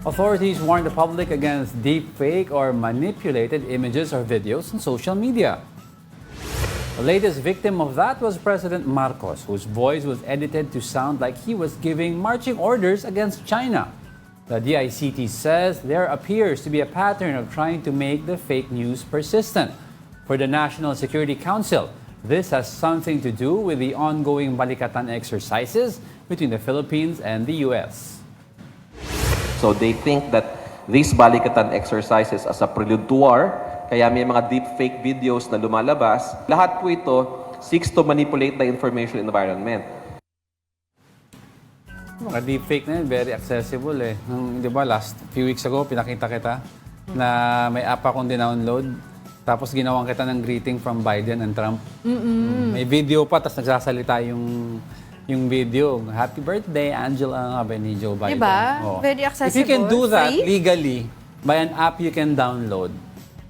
Authorities warn the public against deepfake or manipulated images or videos on social media. The latest victim of that was President Marcos, whose voice was edited to sound like he was giving marching orders against China. The DICT says there appears to be a pattern of trying to make the fake news persistent. For the National Security Council, this has something to do with the ongoing Balikatan exercises between the Philippines and the U.S. So they think that these Balikatan exercises as a prelude to war, kaya may mga deepfake videos na lumalabas. Lahat po ito seeks to manipulate the information environment. Mga deepfake na yun, very accessible eh. Di ba, last few weeks ago, pinakita kita na may app akong dinownload. Tapos ginawan kita ng greeting from Biden and Trump. May video pa, tapos nagsasalita yung video. Happy birthday, Angela, sabi ni Joe Biden. Diba? Oo. Very accessible. If you can do that free? legally by an app you can download,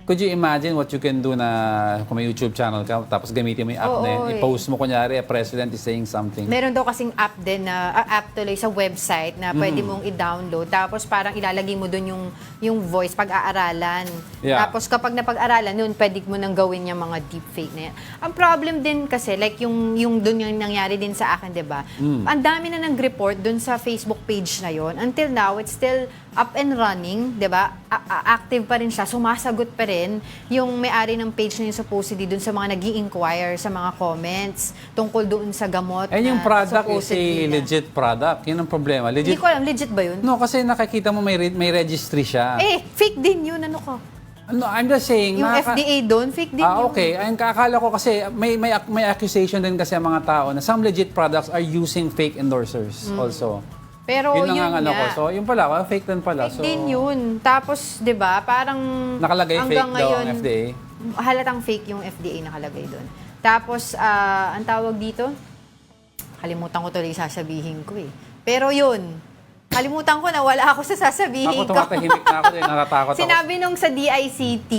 could you imagine what you can do na kung may YouTube channel ka, tapos gamitin mo yung app na yun, i-post mo kunyari, a president is saying something. Meron daw kasing app din na app tuloy sa website na pwede mong i-download. Tapos parang ilalagay mo doon yung voice pag-aaralan. Yeah. Tapos kapag napag-aralan, noon pwede mo nang gawin yung mga deepfake na yan. Ang problem din kasi, like yung doon yung nangyari din sa akin, 'di ba? Ang dami na nag-report doon sa Facebook page na yon. Until now, it's still up and running, 'di ba? Active pa rin siya, sumasagot pa rin yung may-ari ng page na yun supposedly doon sa mga nag-i-inquire sa mga comments tungkol doon sa gamot. And yung na product is a supposedly na- legit product. Yun ang problema. Hindi Legit. ko alam, legit ba yun? No, kasi nakikita mo may registry siya. Fake din yun, ano ko? No, I'm just saying, Yung FDA doon, fake din yun. okay. Ang kakala ko kasi, may accusation din kasi ang mga tao na some legit products are using fake endorsers also. Pero Yun yun ang ano ko. nga. So, yun pala, fake din pala. Fake din yun. Tapos, di ba, parang Nakalagay fake hanggang daw ngayon, ang FDA. Halatang fake yung FDA nakalagay doon. Tapos, ang tawag dito, kalimutan ko tuloy sasabihin ko eh. Pero yun, kalimutan ko na wala ako sa sasabihin Ako ko. tumatahimik na ako, natatakot ako. Sinabi nung sa DICT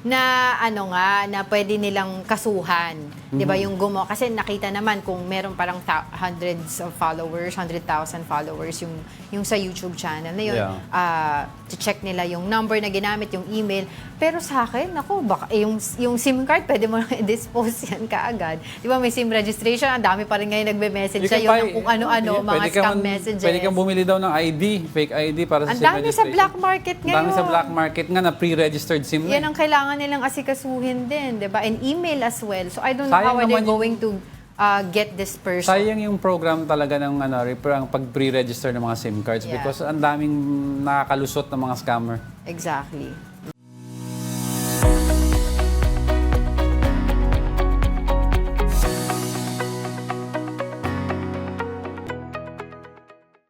na ano nga, na pwede nilang kasuhan. 'Di ba yung gumawa? Kasi nakita naman kung meron parang hundreds of followers, 100,000 followers yung sa YouTube channel na yun. Yeah. Check nila yung number na ginamit, yung email. Pero sa akin, ako, baka yung SIM card, pwede mo lang i-dispose yan kaagad. 'Di ba may SIM registration, ang dami pa rin ngayon nagbe-message sa iyo ng kung ano-ano, mga scam messages. Pwede kang bumili daw ng ID, fake ID para sa Ang SIM dami sa registration. black market ngayon. Ang dami sa black market nga na pre-registered SIM na. Yan ang kailangan nilang asikasuhin din, 'di ba? And email as well. So I don't know Sayang how are they naman yung- going to get this person. Sayang yung program talaga ng ang pag pre-register ng mga SIM cards Yeah. because ang daming nakakalusot ng mga scammer. Exactly.